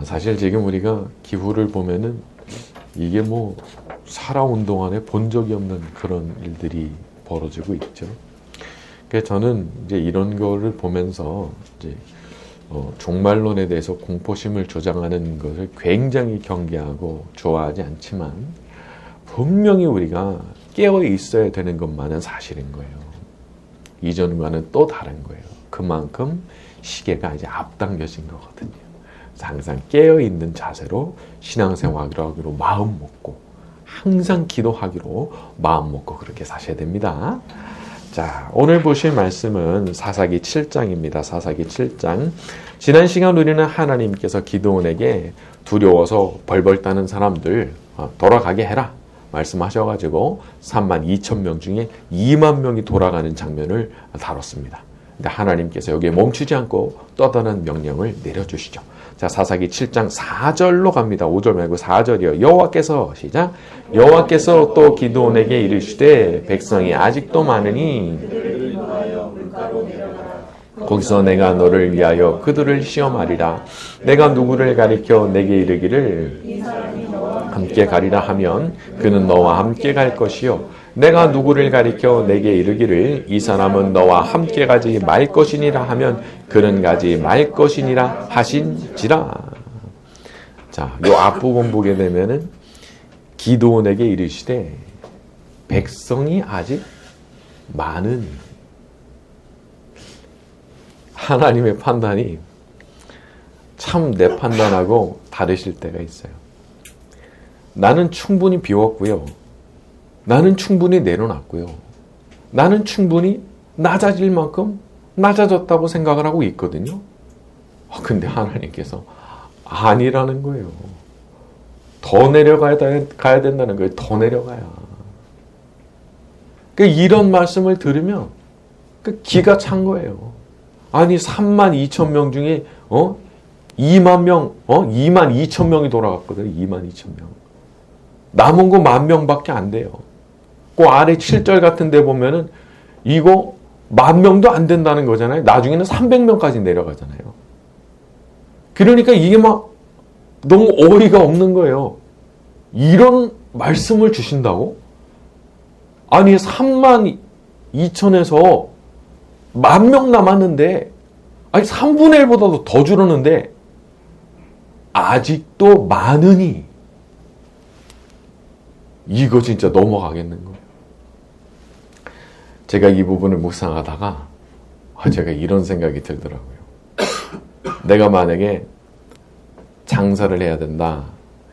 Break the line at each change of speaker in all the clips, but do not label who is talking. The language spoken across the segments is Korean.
사실 지금 우리가 기후를 보면은 이게 뭐 살아온 동안에 본 적이 없는 그런 일들이 벌어지고 있죠. 그래서 저는 이제 이런 거를 보면서 이제 종말론에 대해서 공포심을 조장하는 것을 굉장히 경계하고 좋아하지 않지만 분명히 우리가 깨어 있어야 되는 것만은 사실인 거예요. 이전과는 또 다른 거예요. 그만큼 시계가 이제 앞당겨진 거거든요. 그래서 항상 깨어있는 자세로 신앙생활을 하기로 마음 먹고 항상 기도하기로 마음 먹고 그렇게 사셔야 됩니다. 자, 오늘 보실 말씀은 사사기 7장입니다. 사사기 7장. 지난 시간 우리는 하나님께서 기드온에게 두려워서 벌벌 떠는 사람들 돌아가게 해라 말씀하셔가지고 32,000명 중에 2만 명이 돌아가는 장면을 다뤘습니다. 근데 하나님께서 여기에 멈추지 않고 또 다른 명령을 내려주시죠. 자, 사사기 7장 4절로 갑니다. 5절 말고 4절이요. 여호와께서 시작. 여호와께서 또 기드온에게 이르시되 백성이 아직도 많으니 거기서 내가 너를 위하여 그들을 시험하리라. 내가 누구를 가리켜 내게 이르기를 함께 가리라 하면 그는 너와 함께 갈 것이요. 내가 누구를 가리켜 내게 이르기를 이 사람은 너와 함께 가지 말 것이니라 하면 그는 가지 말 것이니라 하신지라. 자, 요 앞부분 보게 되면은 기드온에게 이르시되 백성이 아직 많으니. 하나님의 판단이 참 내 판단하고 다르실 때가 있어요. 나는 충분히 비웠고요. 나는 충분히 내려놨고요. 나는 충분히 낮아질 만큼 낮아졌다고 생각을 하고 있거든요. 근데 하나님께서 아니라는 거예요. 더 내려가야 된다는 거예요. 더 내려가야. 이런 말씀을 들으면 기가 찬 거예요. 아니 32,000명 중에 2만 명, 22,000명이 돌아갔거든요. 22,000명. 남은 거 10,000명밖에 안 돼요. 그 아래 7절 같은 데 보면은 이거 10,000명도 안 된다는 거잖아요. 나중에는 300명까지 내려가잖아요. 그러니까 이게 막 너무 어이가 없는 거예요. 이런 말씀을 주신다고? 아니 32,000에서 10,000명 남았는데 아니 3분의 1보다도 더 줄었는데 아직도 많으니 이거 진짜 넘어가겠는 거예요. 제가 이 부분을 묵상하다가 제가 이런 생각이 들더라고요. 내가 만약에 장사를 해야 된다.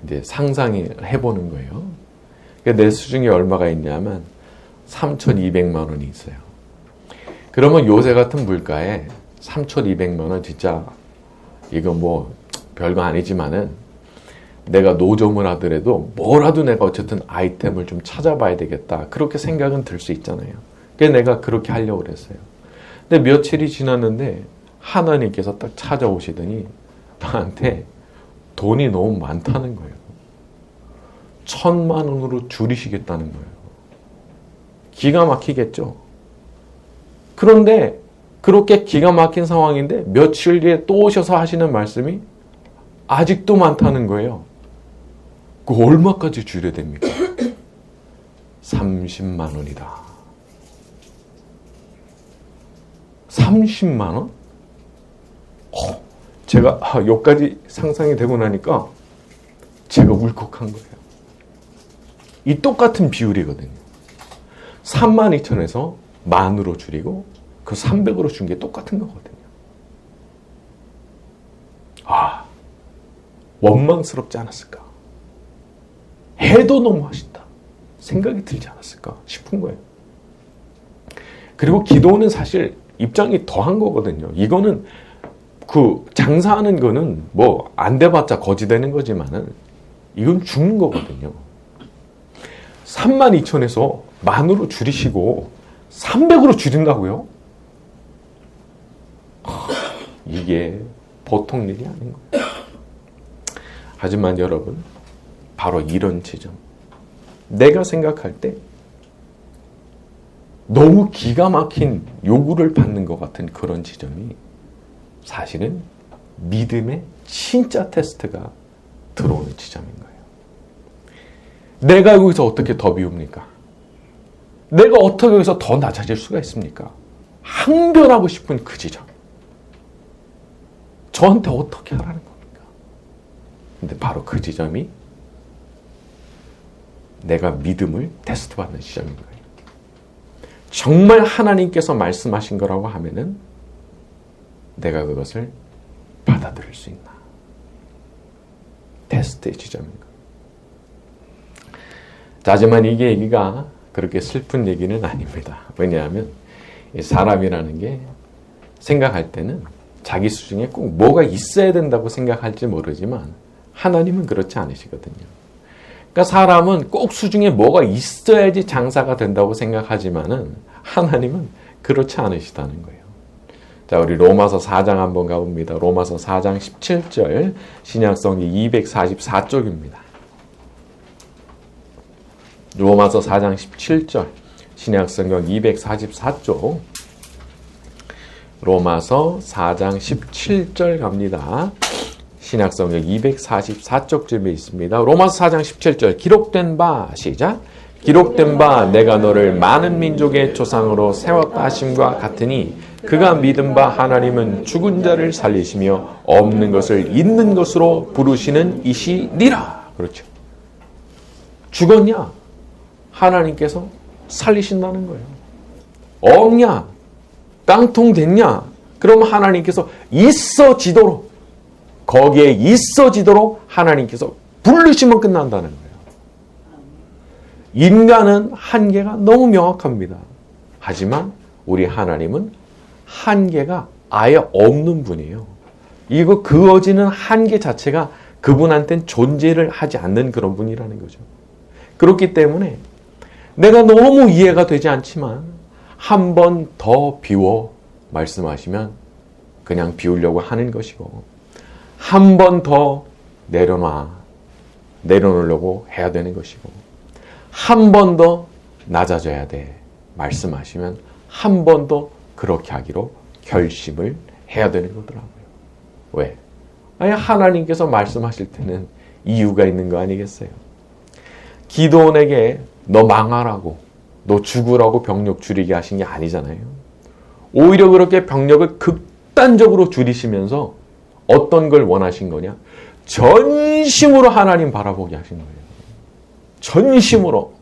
이제 상상을 해보는 거예요. 내 수중에 얼마가 있냐면 3,200만 원이 있어요. 그러면 요새 같은 물가에 3,200만 원 진짜 이거 뭐 별거 아니지만은 내가 노점을 하더라도 뭐라도 내가 어쨌든 아이템을 좀 찾아봐야 되겠다. 그렇게 생각은 들 수 있잖아요. 그래서 내가 그렇게 하려고 그랬어요. 근데 며칠이 지났는데 하나님께서 딱 찾아오시더니 나한테 돈이 너무 많다는 거예요. 1,000만 원으로 줄이시겠다는 거예요. 기가 막히겠죠. 그런데 그렇게 기가 막힌 상황인데 며칠 뒤에 또 오셔서 하시는 말씀이 아직도 많다는 거예요. 그 얼마까지 줄여야 됩니까? 30만 원이다. 30만 원? 제가 여기까지 상상이 되고 나니까 제가 울컥한 거예요. 이 똑같은 비율이거든요. 32,000에서 만으로 줄이고 그 300으로 준 게 똑같은 거거든요. 원망스럽지 않았을까? 해도 너무하신다. 생각이 들지 않았을까 싶은 거예요. 그리고 기도는 사실 입장이 더한 거거든요. 이거는 그 장사하는 거는 뭐 안 돼봤자 거지 되는 거지만은 이건 죽는 거거든요. 32,000에서 만으로 줄이시고 300으로 줄인다고요? 이게 보통 일이 아닌 거예요. 하지만 여러분, 바로 이런 지점, 내가 생각할 때 너무 기가 막힌 요구를 받는 것 같은 그런 지점이 사실은 믿음의 진짜 테스트가 들어오는 지점인 거예요. 내가 여기서 어떻게 더 비웁니까? 내가 어떻게 여기서 더 낮아질 수가 있습니까? 항변하고 싶은 그 지점. 저한테 어떻게 하라는 겁니까? 근데 바로 그 지점이 내가 믿음을 테스트받는 지점인 거예요. 정말 하나님께서 말씀하신 거라고 하면은 내가 그것을 받아들일 수 있나? 테스트의 지점인 거예요. 하지만 이게 얘기가 그렇게 슬픈 얘기는 아닙니다. 왜냐하면 사람이라는 게 생각할 때는 자기 수중에 꼭 뭐가 있어야 된다고 생각할지 모르지만 하나님은 그렇지 않으시거든요. 그러니까 사람은 꼭 수중에 뭐가 있어야지 장사가 된다고 생각하지만은 하나님은 그렇지 않으시다는 거예요. 자, 우리 로마서 4장 한번 가봅니다. 로마서 4장 17절 신약성기 244쪽입니다. 로마서 4장 17절 신약성경 244쪽 로마서 4장 17절 갑니다. 신약성경 244쪽쯤에 있습니다. 로마서 4장 17절 기록된 바 시작 기록된 바 내가 너를 많은 민족의 조상으로 세웠다 하심과 같으니 그가 믿은 바 하나님은 죽은 자를 살리시며 없는 것을 있는 것으로 부르시는 이시니라. 그렇죠. 죽었냐? 하나님께서 살리신다는 거예요. 없냐? 깡통 됐냐? 그럼 하나님께서 있어지도록 거기에 있어지도록 하나님께서 부르시면 끝난다는 거예요. 인간은 한계가 너무 명확합니다. 하지만 우리 하나님은 한계가 아예 없는 분이에요. 이거 그어지는 한계 자체가 그분한테는 존재를 하지 않는 그런 분이라는 거죠. 그렇기 때문에 내가 너무 이해가 되지 않지만 한 번 더 비워 말씀하시면 그냥 비우려고 하는 것이고 한 번 더 내려놓으려고 해야 되는 것이고 한 번 더 낮아져야 돼 말씀하시면 한 번 더 그렇게 하기로 결심을 해야 되는 거더라고요. 왜? 아니 하나님께서 말씀하실 때는 이유가 있는 거 아니겠어요? 기드온에게 너 망하라고 너 죽으라고 병력 줄이게 하신 게 아니잖아요. 오히려 그렇게 병력을 극단적으로 줄이시면서 어떤 걸 원하신 거냐? 전심으로 하나님 바라보게 하신 거예요. 전심으로.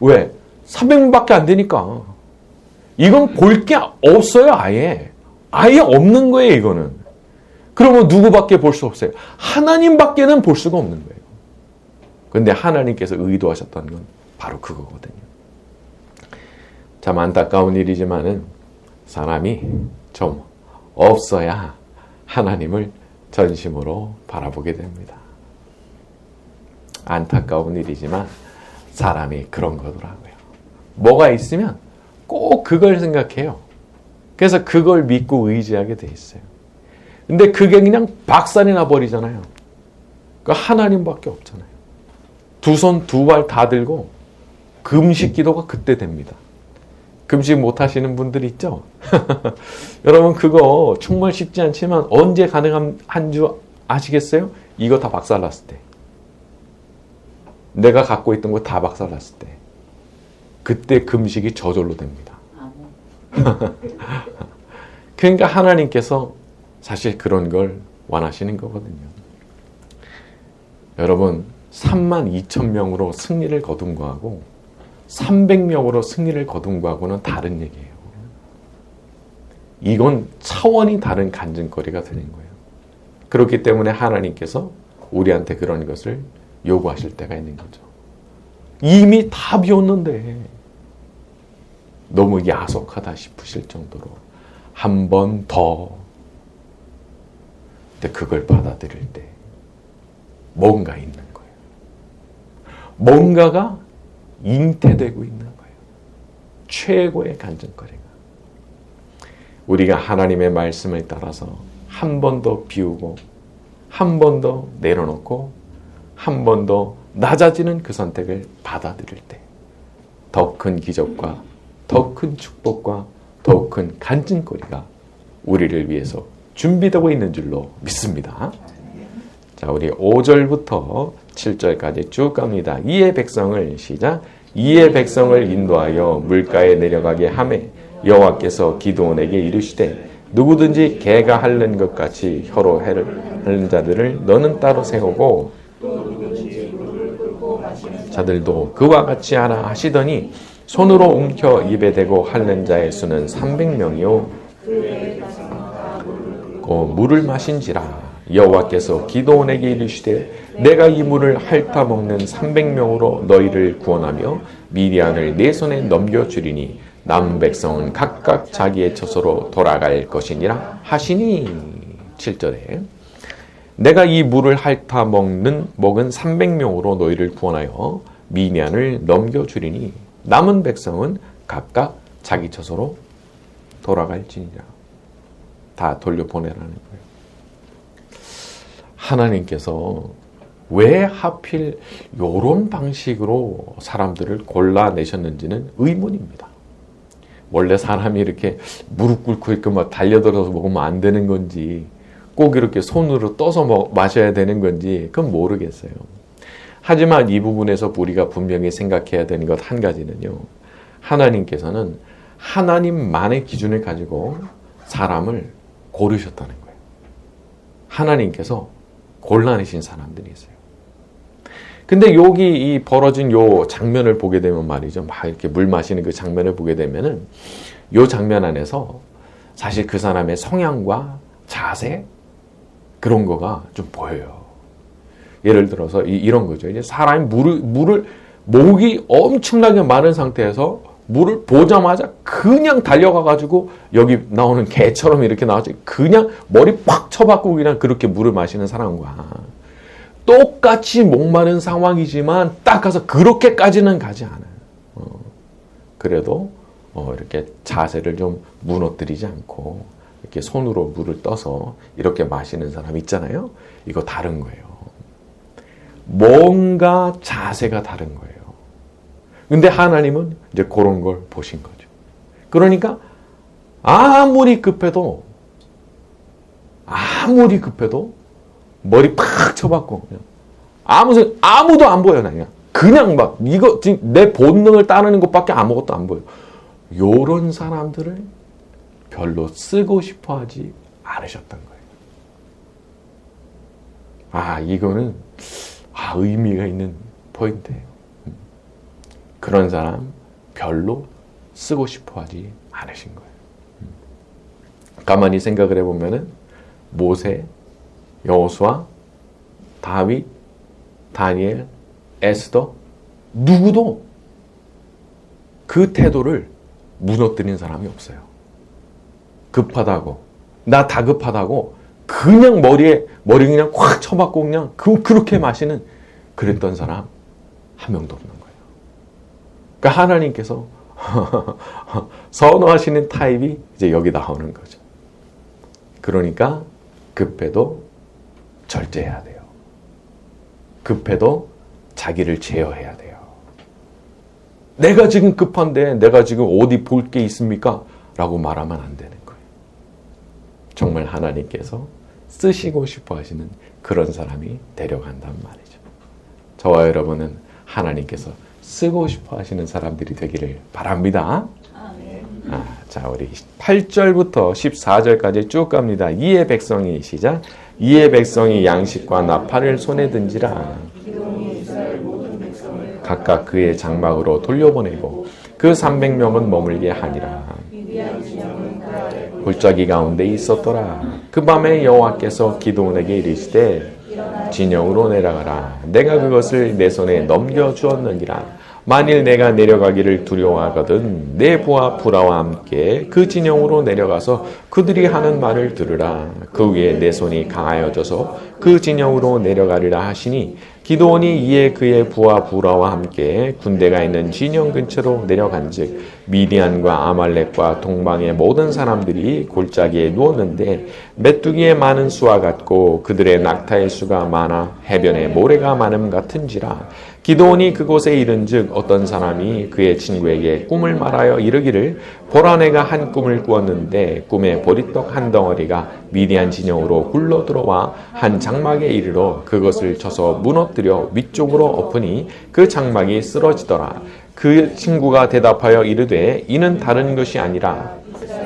왜? 300명밖에 안 되니까. 이건 볼 게 없어요, 아예. 아예 없는 거예요, 이거는. 그러면 누구밖에 볼 수 없어요? 하나님밖에는 볼 수가 없는 거예요. 그런데 하나님께서 의도하셨던 건 바로 그거거든요. 참 안타까운 일이지만은 사람이 좀 없어야 하나님을 전심으로 바라보게 됩니다. 안타까운 일이지만 사람이 그런 거더라고요. 뭐가 있으면 꼭 그걸 생각해요. 그래서 그걸 믿고 의지하게 돼 있어요. 근데 그게 그냥 박살이 나버리잖아요. 그러니까 하나님밖에 없잖아요. 두 손 두 발 다 들고 금식 기도가 그때 됩니다. 금식 못 하시는 분들 있죠? 여러분 그거 정말 쉽지 않지만 언제 가능한 줄 아시겠어요? 이거 다 박살났을 때. 내가 갖고 있던 거 다 박살났을 때. 그때 금식이 저절로 됩니다. 그러니까 하나님께서 사실 그런 걸 원하시는 거거든요. 여러분 32,000명으로 승리를 거둔 거하고 300명으로 승리를 거둔 거하고는 다른 얘기예요. 이건 차원이 다른 간증거리가 되는 거예요. 그렇기 때문에 하나님께서 우리한테 그런 것을 요구하실 때가 있는 거죠. 이미 다 비웠는데 너무 야속하다 싶으실 정도로 한 번 더. 근데 그걸 받아들일 때 뭔가 있는 거예요. 뭔가가 잉태되고 있는 거예요. 최고의 간증거리가. 우리가 하나님의 말씀을 따라서 한 번 더 비우고 한 번 더 내려놓고 한 번 더 낮아지는 그 선택을 받아들일 때 더 큰 기적과 더 큰 축복과 더 큰 간증거리가 우리를 위해서 준비되고 있는 줄로 믿습니다. 자, 우리 5절부터 7절까지 쭉 갑니다. 이에 백성을 시작. 이에 백성을 인도하여 물가에 내려가게 하매 여호와께서 기드온에게 이르시되 누구든지 개가 핥는 것 같이 혀로 핥는 자들을 너는 따로 세우고 자들도 그와 같이 하라 하시더니 손으로 움켜 입에 대고 핥는 자의 수는 300명이요 물을 마신지라. 여호와께서 기드온에게 이르시되 내가 이 물을 핥아 먹는 300명으로 너희를 구원하며 미디안을 내 손에 넘겨주리니 남은 백성은 각각 자기의 처소로 돌아갈 것이니라 하시니. 7절에 내가 이 물을 핥아 먹은 300명으로 너희를 구원하여 미디안을 넘겨주리니 남은 백성은 각각 자기 처소로 돌아갈지니라. 다 돌려보내라는 거예요. 하나님께서 왜 하필 이런 방식으로 사람들을 골라내셨는지는 의문입니다. 원래 사람이 이렇게 무릎 꿇고 있고 막 달려들어서 먹으면 안 되는 건지 꼭 이렇게 손으로 떠서 마셔야 되는 건지 그건 모르겠어요. 하지만 이 부분에서 우리가 분명히 생각해야 되는 것 한 가지는요. 하나님께서는 하나님만의 기준을 가지고 사람을 고르셨다는 거예요. 하나님께서 골라내신 사람들이 있어요. 근데 여기 이 벌어진 요 장면을 보게 되면 말이죠. 막 이렇게 물 마시는 그 장면을 보게 되면은 요 장면 안에서 사실 그 사람의 성향과 자세 그런 거가 좀 보여요. 예를 들어서 이런 거죠. 이제 사람이 물을 목이 엄청나게 마른 상태에서 물을 보자마자 그냥 달려가가지고 여기 나오는 개처럼 이렇게 나와서 그냥 머리 팍 쳐박고 그냥 그렇게 물을 마시는 사람과 똑같이 목마른 상황이지만 딱 가서 그렇게까지는 가지 않아요. 그래도 이렇게 자세를 좀 무너뜨리지 않고 이렇게 손으로 물을 떠서 이렇게 마시는 사람 있잖아요. 이거 다른 거예요. 뭔가 자세가 다른 거예요. 근데 하나님은 이제 그런 걸 보신 거죠. 그러니까 아무리 급해도 머리 팍 쳐박고 그냥 아무도 안 보여. 그냥 막 이거 지금 내 본능을 따르는 것밖에 아무것도 안 보여. 요런 사람들을 별로 쓰고 싶어 하지 않으셨던 거예요. 이거는 의미가 있는 포인트예요. 그런 사람 별로 쓰고 싶어 하지 않으신 거예요. 가만히 생각을 해보면은 모세, 여호수아, 다윗, 다니엘, 에스더 누구도 그 태도를 무너뜨린 사람이 없어요. 급하다고 나 다급하다고 그냥 머리 그냥 확 쳐박고 그냥 그렇게 마시는 그랬던 사람 한 명도 없는 거예요. 그러니까 하나님께서 선호하시는 타입이 이제 여기 나오는 거죠. 그러니까 급해도 절제해야 돼요. 급해도 자기를 제어해야 돼요. 내가 지금 급한데 내가 지금 어디 볼 게 있습니까? 라고 말하면 안 되는 거예요. 정말 하나님께서 쓰시고 싶어 하시는 그런 사람이 되려간단 말이죠. 저와 여러분은 하나님께서 쓰고 싶어 하시는 사람들이 되기를 바랍니다. 자, 우리 8절부터 14절까지 쭉 갑니다. 이에 백성이 시작. 이에 백성이 양식과 나팔을 손에 든지라. 각각 그의 장막으로 돌려보내고 그 300명은 머물게 하니라. 골짜기 가운데 있었더라. 그 밤에 여호와께서 기드온에게 이르시되 진영으로 내려가라. 내가 그것을 내 손에 넘겨주었느니라. 만일 내가 내려가기를 두려워하거든 내 부하 부라와 함께 그 진영으로 내려가서 그들이 하는 말을 들으라. 그 위에 내 손이 강하여져서 그 진영으로 내려가리라 하시니 기드온이 이에 그의 부하 부라와 함께 군대가 있는 진영 근처로 내려간즉 미디안과 아말렉과 동방의 모든 사람들이 골짜기에 누웠는데 메뚜기의 많은 수와 같고 그들의 낙타의 수가 많아 해변에 모래가 많음 같은지라. 기드온이 그곳에 이른즉 어떤 사람이 그의 친구에게 꿈을 말하여 이르기를 보라 내가 한 꿈을 꾸었는데 꿈에 보리떡 한 덩어리가 미디안 진영으로 굴러 들어와 한 장막에 이르러 그것을 쳐서 무너뜨려 위쪽으로 엎으니 그 장막이 쓰러지더라. 그 친구가 대답하여 이르되 이는 다른 것이 아니라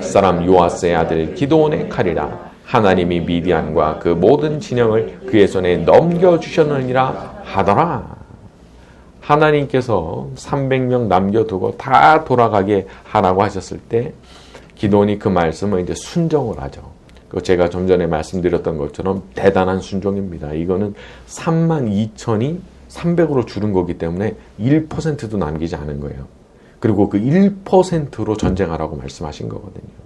사람 요아스의 아들 기드온의 칼이라. 하나님이 미디안과 그 모든 진영을 그의 손에 넘겨주셨느니라 하더라. 하나님께서 300명 남겨두고 다 돌아가게 하라고 하셨을 때 기드온이 그 말씀을 이제 순종을 하죠. 제가 좀 전에 말씀드렸던 것처럼 대단한 순종입니다. 이거는 32,000이 300으로 줄은 거기 때문에 1%도 남기지 않은 거예요. 그리고 그 1%로 전쟁하라고 말씀하신 거거든요.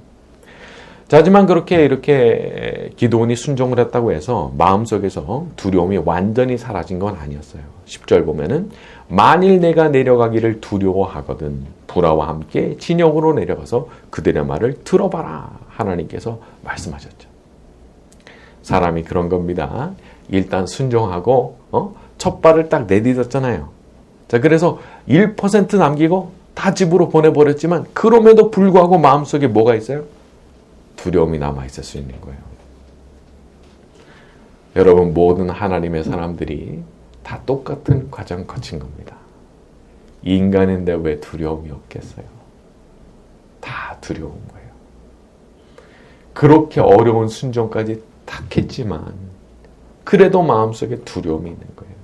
자, 하지만 이렇게 기드온이 순종을 했다고 해서 마음속에서 두려움이 완전히 사라진 건 아니었어요. 10절 보면은 만일 내가 내려가기를 두려워하거든 부라와 함께 진영으로 내려가서 그들의 말을 들어봐라. 하나님께서 말씀하셨죠. 사람이 그런 겁니다. 일단 순종하고 첫 발을 딱 내딛었잖아요. 자, 그래서 1% 남기고 다 집으로 보내버렸지만 그럼에도 불구하고 마음속에 뭐가 있어요? 두려움이 남아있을 수 있는 거예요. 여러분, 모든 하나님의 사람들이 다 똑같은 과정 거친 겁니다. 인간인데 왜 두려움이 없겠어요? 다 두려운 거예요. 그렇게 어려운 순종까지 탁 했지만 그래도 마음속에 두려움이 있는 거예요.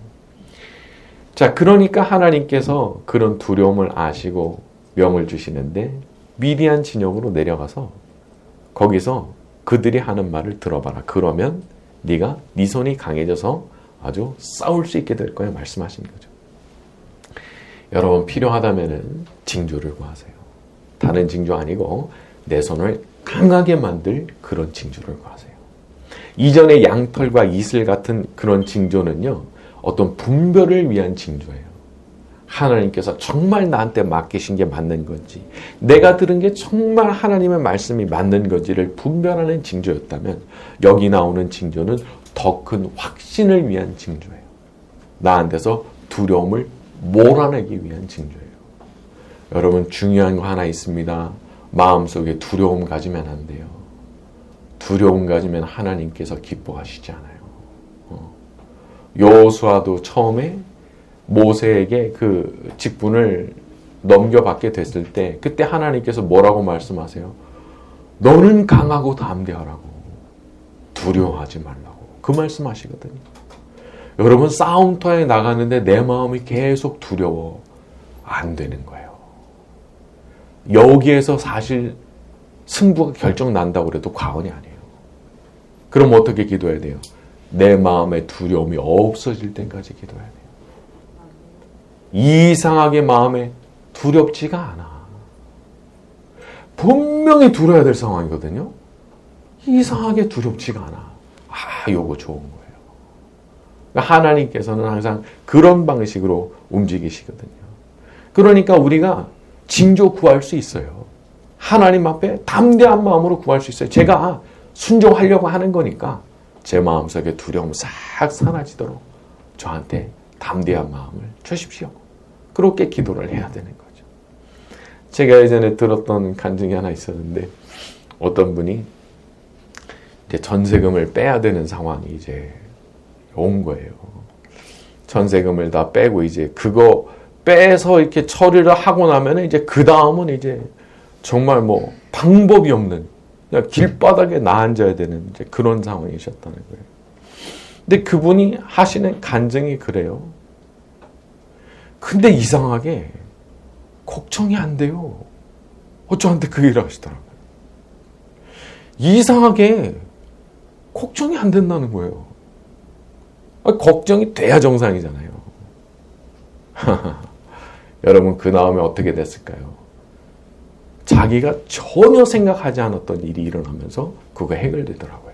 자, 그러니까 하나님께서 그런 두려움을 아시고 명을 주시는데 미디안 진영으로 내려가서 거기서 그들이 하는 말을 들어봐라. 그러면 네가 네 손이 강해져서 아주 싸울 수 있게 될 거야 말씀하신 거죠. 여러분, 필요하다면은 징조를 구하세요. 다른 징조 아니고 내 손을 강하게 만들 그런 징조를 구하세요. 이전에 양털과 이슬 같은 그런 징조는요, 어떤 분별을 위한 징조예요. 하나님께서 정말 나한테 맡기신 게 맞는 건지, 내가 들은 게 정말 하나님의 말씀이 맞는 건지를 분별하는 징조였다면, 여기 나오는 징조는 더 큰 확신을 위한 징조예요. 나한테서 두려움을 몰아내기 위한 징조예요. 여러분, 중요한 거 하나 있습니다. 마음속에 두려움 가지면 안 돼요. 두려움 가지면 하나님께서 기뻐하시지 않아요. 여호수아도 처음에 모세에게 그 직분을 넘겨받게 됐을 때 그때 하나님께서 뭐라고 말씀하세요? 너는 강하고 담대하라고, 두려워하지 말라고 그 말씀하시거든요. 여러분, 싸움터에 나가는데 내 마음이 계속 두려워, 안 되는 거예요. 여기에서 사실 승부가 결정 난다고 그래도 과언이 아니에요. 그럼 어떻게 기도해야 돼요? 내 마음의 두려움이 없어질 때까지 기도해야 돼요. 이상하게 마음에 두렵지가 않아. 분명히 두려워야 될 상황이거든요. 이상하게 두렵지가 않아. 요거 좋은 거예요. 그러니까 하나님께서는 항상 그런 방식으로 움직이시거든요. 그러니까 우리가 징조 구할 수 있어요. 하나님 앞에 담대한 마음으로 구할 수 있어요. 제가 순종하려고 하는 거니까 제 마음속에 두려움 싹 사라지도록 저한테 담대한 마음을 주십시오. 그렇게 기도를 해야 되는 거죠. 제가 예전에 들었던 간증이 하나 있었는데, 어떤 분이 이제 전세금을 빼야 되는 상황이 이제 온 거예요. 전세금을 다 빼고 이제 그거 빼서 이렇게 처리를 하고 나면 이제 그 다음은 이제 정말 뭐 방법이 없는, 그냥 길바닥에 나앉아야 되는 이제 그런 상황이셨다는 거예요. 근데 그분이 하시는 간증이 그래요. 근데 이상하게 걱정이 안 돼요. 저한테 그 일을 하시더라고요. 이상하게 걱정이 안 된다는 거예요. 걱정이 돼야 정상이잖아요. 여러분, 그 다음에 어떻게 됐을까요? 자기가 전혀 생각하지 않았던 일이 일어나면서 그거 해결되더라고요.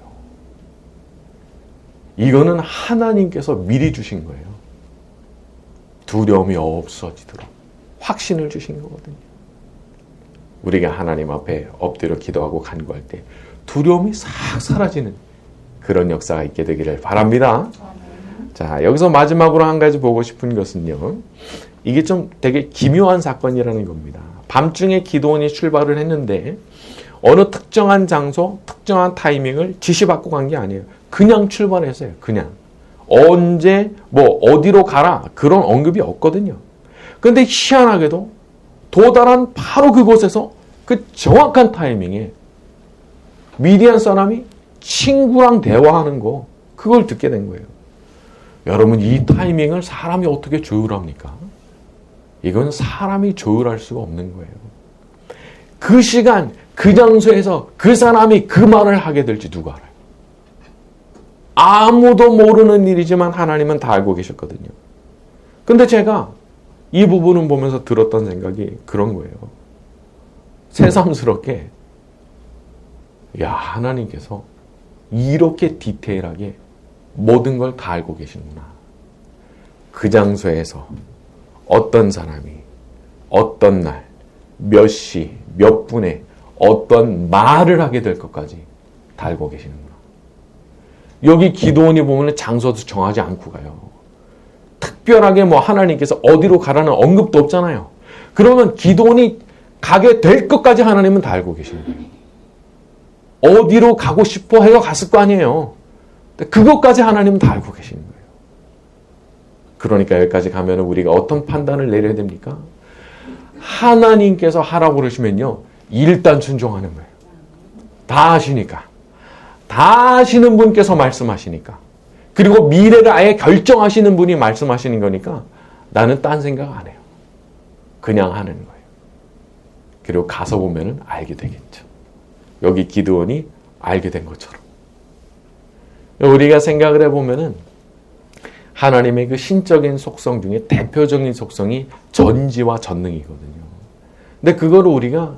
이거는 하나님께서 미리 주신 거예요. 두려움이 없어지도록 확신을 주신 거거든요. 우리가 하나님 앞에 엎드려 기도하고 간구할 때 두려움이 싹 사라지는 그런 역사가 있게 되기를 바랍니다. 자, 여기서 마지막으로 한 가지 보고 싶은 것은요. 이게 좀 되게 기묘한 사건이라는 겁니다. 밤중에 기도원이 출발을 했는데 어느 특정한 장소, 특정한 타이밍을 지시받고 간 게 아니에요. 그냥 출발했어요. 그냥. 언제, 어디로 가라. 그런 언급이 없거든요. 근데 희한하게도 도달한 바로 그곳에서 그 정확한 타이밍에 미디안 사람이 친구랑 대화하는 거, 그걸 듣게 된 거예요. 여러분, 이 타이밍을 사람이 어떻게 조율합니까? 이건 사람이 조율할 수가 없는 거예요. 그 시간, 그 장소에서 그 사람이 그 말을 하게 될지 누가 알아요? 아무도 모르는 일이지만 하나님은 다 알고 계셨거든요. 근데 제가 이 부분을 보면서 들었던 생각이 그런 거예요. 새삼스럽게, 야, 하나님께서 이렇게 디테일하게 모든 걸 다 알고 계시는구나. 그 장소에서 어떤 사람이 어떤 날, 몇 시, 몇 분에 어떤 말을 하게 될 것까지 다 알고 계시는구나. 여기 기도원이 보면 장소도 정하지 않고 가요. 특별하게 하나님께서 어디로 가라는 언급도 없잖아요. 그러면 기도원이 가게 될 것까지 하나님은 다 알고 계시는 거예요. 어디로 가고 싶어 해서 갔을 거 아니에요. 그것까지 하나님은 다 알고 계시는 거예요. 그러니까 여기까지 가면 우리가 어떤 판단을 내려야 됩니까? 하나님께서 하라고 그러시면요, 일단 순종하는 거예요. 다 아시니까. 다 아시는 분께서 말씀하시니까. 그리고 미래를 아예 결정하시는 분이 말씀하시는 거니까 나는 딴 생각 안 해요. 그냥 하는 거예요. 그리고 가서 보면은 알게 되겠죠. 여기 기드온이 알게 된 것처럼. 우리가 생각을 해보면은 하나님의 그 신적인 속성 중에 대표적인 속성이 전지와 전능이거든요. 근데 그거를 우리가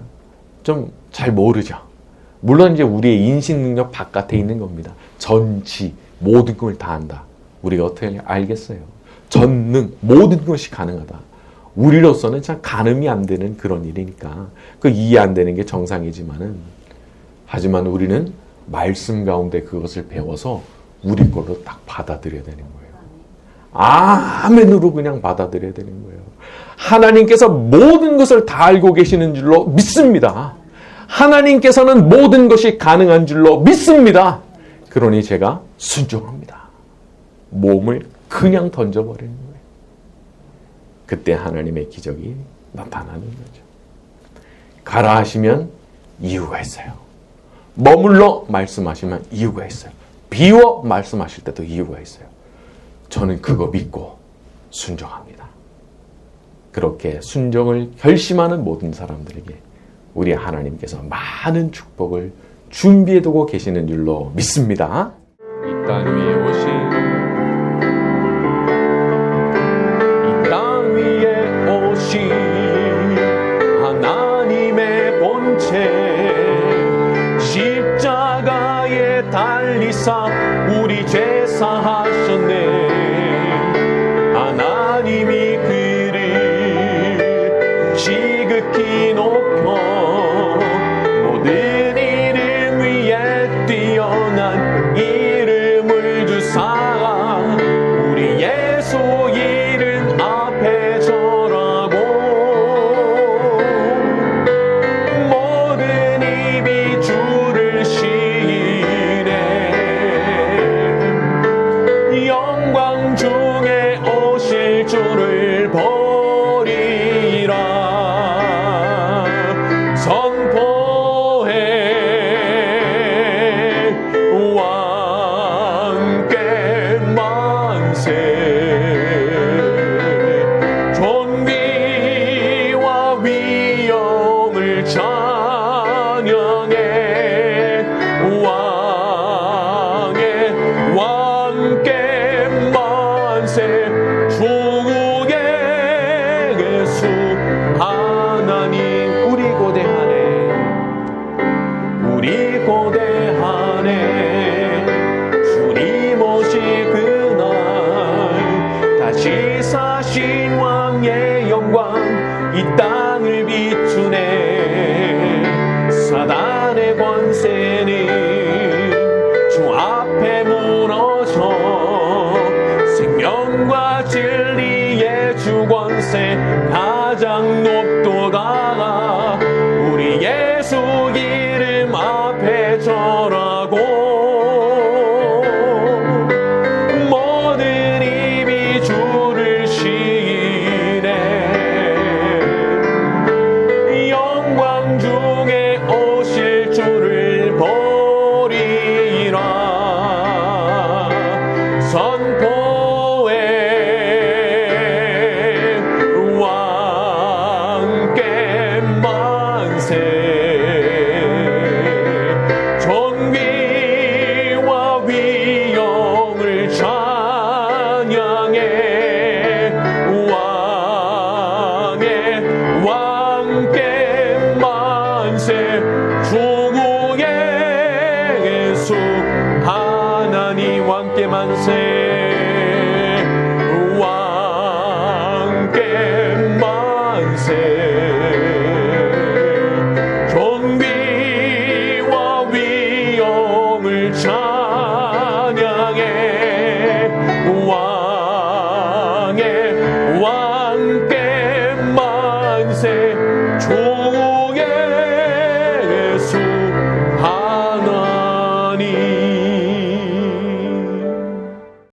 좀 잘 모르죠. 물론 이제 우리의 인식 능력 바깥에 있는 겁니다. 전지, 모든 걸 다 안다. 우리가 어떻게 알겠어요? 전능, 모든 것이 가능하다. 우리로서는 참 가늠이 안 되는 그런 일이니까 그 이해 안 되는 게 정상이지만은, 하지만 우리는 말씀 가운데 그것을 배워서 우리 걸로 딱 받아들여야 되는 거예요. 아멘으로 그냥 받아들여야 되는 거예요. 하나님께서 모든 것을 다 알고 계시는 줄로 믿습니다. 하나님께서는 모든 것이 가능한 줄로 믿습니다. 그러니 제가 순종합니다. 몸을 그냥 던져버리는 거예요. 그때 하나님의 기적이 나타나는 거죠. 가라 하시면 이유가 있어요. 머물러 말씀하시면 이유가 있어요. 비워 말씀하실 때도 이유가 있어요. 저는 그거 믿고 순종합니다. 그렇게 순종을 결심하는 모든 사람들에게 우리 하나님께서 많은 축복을 준비해두고 계시는 줄로 믿습니다. 이 땅 위에 오신, 이 땅 위에 오신 하나님의 본체, 십자가에 달리사 우리 죄 사하셨네. 하나님이 그를 지극히 높여 모든 이름 위에 뛰어난 이름을 주셨네. 관세 가장 높